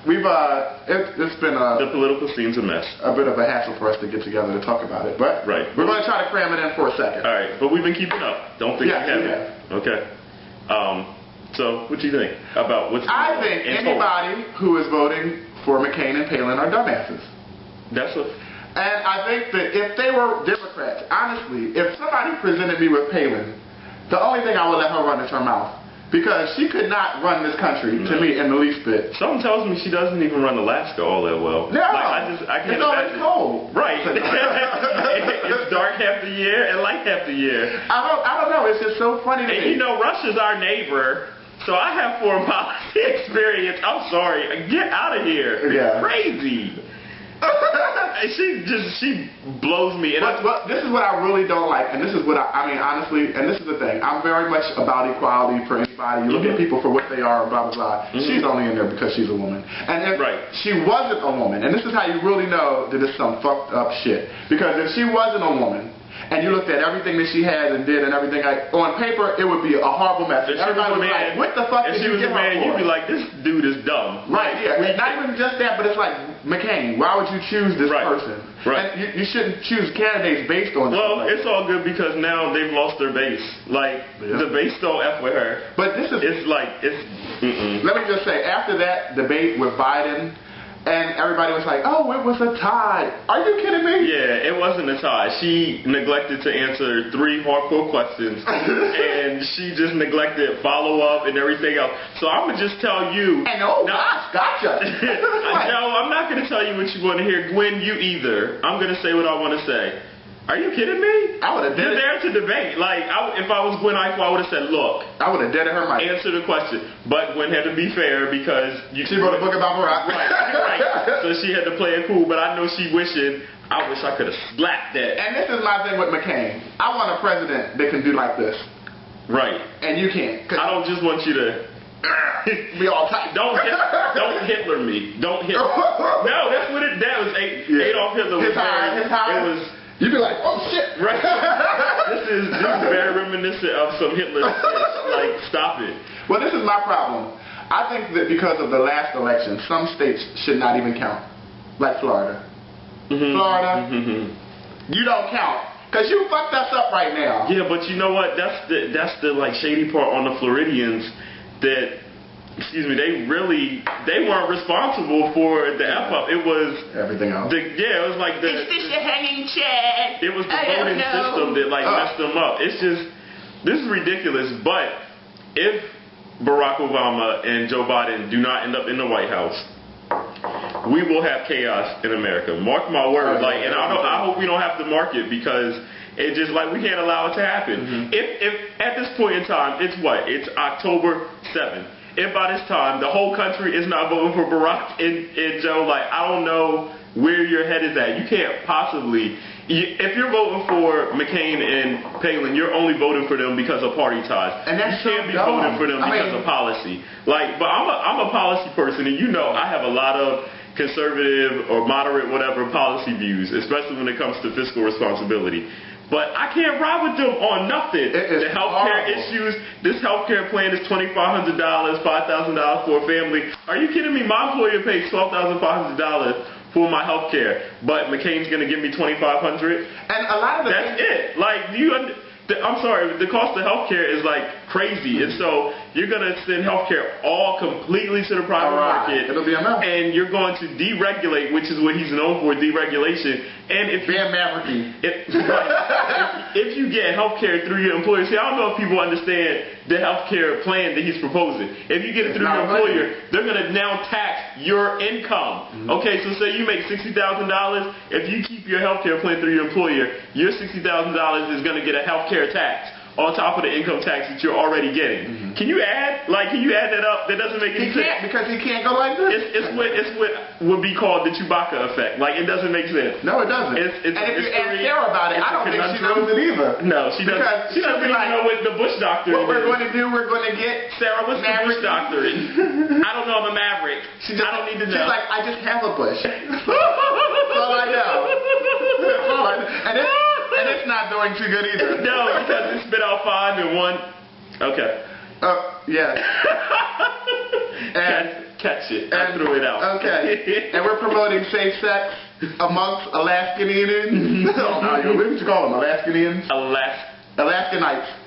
it's been the political scene's a mess. A bit of a hassle for us to get together to talk about it, but right. We're going to try to cram it in for a second. All right, but we've been keeping up. Don't think we haven't. Okay. So, what do you think about what's going on? I think anybody who is voting for McCain and Palin are dumbasses. And I think that if they were Democrats, honestly, if somebody presented me with Palin, the only thing I would let her run is her mouth. Because she could not run this country, to me, in the least bit. Something tells me she doesn't even run Alaska all that well. No, I can't it's always cold. Right. It's dark half the year and light half the year. I don't know. It's just so funny to me. And you know, Russia's our neighbor, so I have foreign policy experience. I'm sorry. Get out of here. Yeah. It's crazy. She blows me. And but this is what I really don't like, and this is what I mean, honestly, and this is the thing. I'm very much about equality for anybody. You look at people for what they are, blah, blah, blah. She's only in there because she's a woman. And if she wasn't a woman, and this is how you really know that it's some fucked up shit, because if she wasn't a woman, and you looked at everything that she had and did and everything, on paper, it would be a horrible message. Everybody would be like, what the fuck did you get her for? You'd be like, this dude is dumb. Right, yeah. Not even just that, but it's like, McCain, why would you choose this person? Right. And you shouldn't choose candidates based on Well, it's all good because now they've lost their base. Like, the base don't F with her. But this is... Let me just say, after that debate with Biden... And everybody was like, oh, it was a tie. Are you kidding me? Yeah, it wasn't a tie. She neglected to answer 3 hardcore questions. And she just neglected follow-up and everything else. So I'm going to just tell you. And gotcha. No, I'm not going to tell you what you want to hear. Gwen, you either. I'm going to say what I want to say. Are you kidding me? I would have did it. You're there to debate. Like, if I was Gwen Eichel, I would have said, look. I would have dead her mic. Answer the question. But Gwen had to be fair because... She wrote a book about Barack. Right. So she had to play it cool, but I know she wishing, I wish I could have slapped that. And this is my thing with McCain. I want a president that can do like this. Right. And you can't. I don't just want you to... be all tight. Don't Hitler me. Don't Hitler. No, that's what that was. Adolf Hitler was his high. It was... You'd be like, oh shit. Right. This is very reminiscent of some Hitler shit. Like, stop it. Well, this is my problem. I think that because of the last election, some states should not even count. Like Florida. Florida, you don't count. Because you fucked us up right now. Yeah, but you know what? That's the like shady part on the Floridians that... Excuse me, they weren't responsible for the F-up. It was... everything else. It was like the... Is this your hanging chad? It was the voting system that like messed them up. It's just... This is ridiculous, but if Barack Obama and Joe Biden do not end up in the White House, we will have chaos in America. Mark my words. And I hope we don't have to mark it because... It just like we can't allow it to happen. If at this point in time, it's what? It's October 7th. If by this time the whole country is not voting for Barack and Joe, like I don't know where your head is at. You can't possibly. If you're voting for McCain and Palin, you're only voting for them because of party ties. And that's you can't be voting for them because of policy. Like, but I'm a policy person, and you know I have a lot of conservative or moderate whatever policy views, especially when it comes to fiscal responsibility. But I can't ride with them on nothing. The healthcare issues, this healthcare plan is $2,500, $5,000 for a family. Are you kidding me? My employer pays $12,500 for my healthcare, but McCain's gonna give me $2,500. And a lot of that's it. Like, I'm sorry, the cost of healthcare is like crazy, and so you're gonna send healthcare all completely to the private market. It'll be enough. And you're going to deregulate, which is what he's known for, deregulation. And if if you get healthcare through your employer, see, I don't know if people understand the healthcare plan that he's proposing. If you get it through your employer, they're gonna now tax your income. Okay, so say you make $60,000. If you keep your healthcare plan through your employer, your $60,000 is gonna get a healthcare tax on top of the income tax that you're already getting. Can you add that up? That doesn't make any sense. He can't, because he can't go like this. It's what would be called the Chewbacca effect. Like, it doesn't make sense. No, it doesn't. And if you ask Sarah about it, I don't think she knows it either. No, she doesn't. She doesn't even know what the Bush doctrine is. What we're going to do, we're going to get Sarah, what's the Bush doctrine? I don't know, I'm a maverick. I don't need to know. She's like, I just have a bush. That's all I know. That's all I know. And it's not doing too good either. No, because it spit out 5 and 1. Okay. Yeah. And catch it. I threw it out. Okay. And we're promoting safe sex amongst Alaskan Indians. What would you call them? Alaskan Indians? Alaskanites.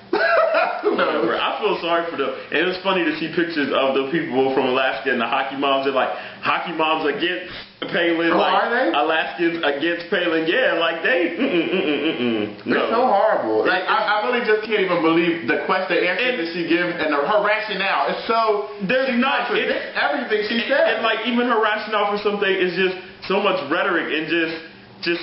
Whatever. I feel sorry for them. And it was funny to see pictures of the people from Alaska and the hockey moms. They're like, hockey moms against Palin. Oh, like, are they? Alaskans against Palin. Yeah, like they. No. It's so horrible. Like I really just can't even believe the answer that she gives and her rationale. It's so. There's not. Everything she said. And like even her rationale for something is just so much rhetoric and just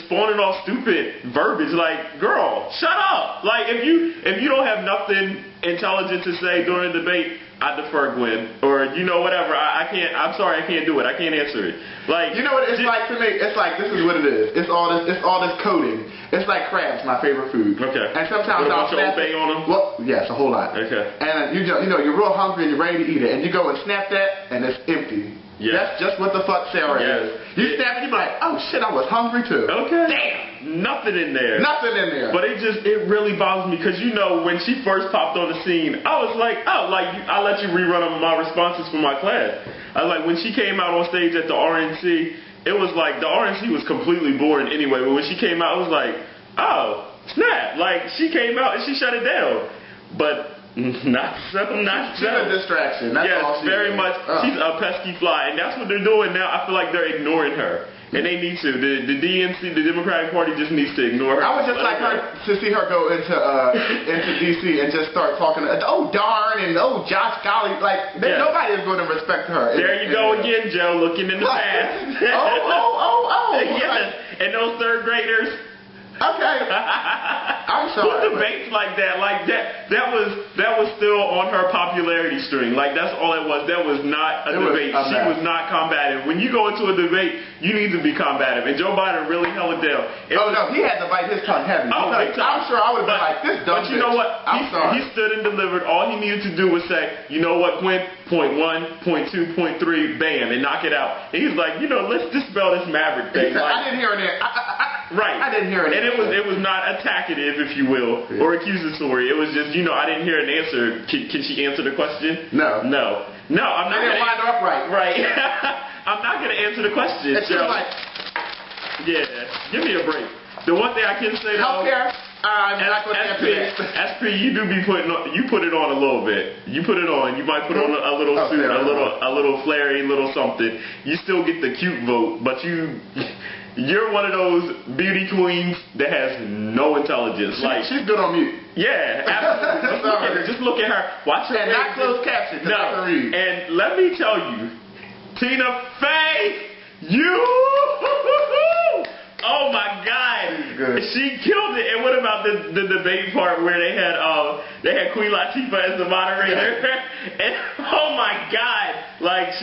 spawning off stupid verbiage. Like, girl, shut up. Like, if you don't have nothing intelligent to say during the debate, I defer Gwen, or whatever. I can't. I'm sorry, I can't do it. I can't answer it. Like, you know what it's like to me? It's like this is what it is. It's all this coding. It's like crabs, my favorite food. Okay. And sometimes I'll snap it on them. Well, yes, a whole lot. Okay. And you're real hungry and you're ready to eat it, and you go and snap that, and it's empty. Yeah. That's just what the fuck Sarah is. You snap it, you be like, oh shit, I was hungry too. Okay. Damn. Nothing in there. Nothing in there. But it really bothers me because when she first popped on the scene, I was like, I let you rerun my responses for my class. I was like, when she came out on stage at the RNC, it was like the RNC was completely boring anyway. But when she came out, it was like, oh snap! Like she came out and she shut it down. But she's a distraction. That's all she very is. much. She's a pesky fly, and that's what they're doing now. I feel like they're ignoring her, and they need to. The DNC, the Democratic Party, just needs to ignore her. I would just like her to see her go into DC and just start talking. Oh darn and oh Josh golly, like nobody is going to respect her. There you go again, Joe, looking in the past. oh. Yes, and those third graders. Okay. I'm sorry. Who debates like that? Like that was still on her popularity string. Like that's all it was. That was not a debate. She was not combative. When you go into a debate, you need to be combative. And Joe Biden really held it down. No, he had to bite his tongue heavy. Big time. I'm sure I would have been like, this dumb But you know what? I'm sorry. He stood and delivered. All he needed to do was say, you know what, Gwen? Point 1, point 2, point 3, bam, and knock it out. And he's like, let's dispel this Maverick thing. I didn't hear it. Right. I didn't hear it. And it was not attacative, if you will, or accusatory. It was just, I didn't hear an answer. Can she answer the question? No. I'm not going to wind up right. Right. I'm not going to answer the question. It's just like, give me a break. The one thing I can say though, healthcare. SP, you do be you put it on a little bit. You put it on. You might put on a little suit, a little flary, little something. You still get the cute vote, but you're one of those beauty queens that has no intelligence. She's good on mute. Yeah, absolutely. Just look at her. Watch her. And not closed caption. No. I can read. And let me tell you, Tina Fey, oh my God, she killed it. And what about the debate part where they had Queen Latifah as the moderator? And oh my God, like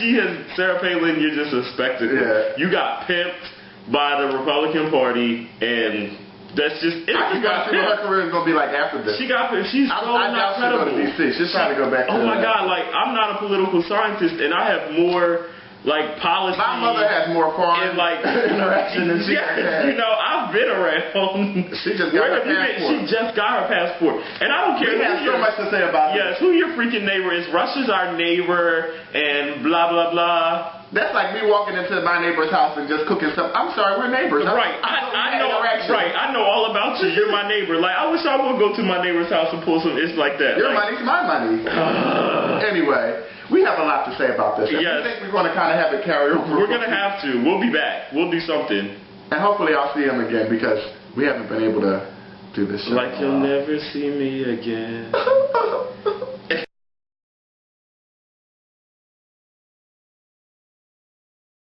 Sarah Palin, you're just a spectacle. Yeah. You got pimped by the Republican Party, and that's just it. I just got to see what her career is going to be like after this. She's so not credible. She's trying to go back to my God, like I'm not a political scientist, and I have more like policy. My mother has more foreign interaction than she has. I've been around. She just got her passport. She just got her passport. And I don't care. We have so much to say about this. Yes, who your freaking neighbor is. Russia's our neighbor and blah, blah, blah. That's like me walking into my neighbor's house and just cooking something. I'm sorry, we're neighbors. Right. I know. Right. I know all about you. You're my neighbor. Like, I wish I would go to my neighbor's house and pull some. It's like that. Your money's my money. Anyway. We have a lot to say about this. Yes. I think we're going to kind of have it carry over. We're going to have to. We'll be back. We'll do something. And hopefully I'll see him again because we haven't been able to do this show. Like you'll never see me again.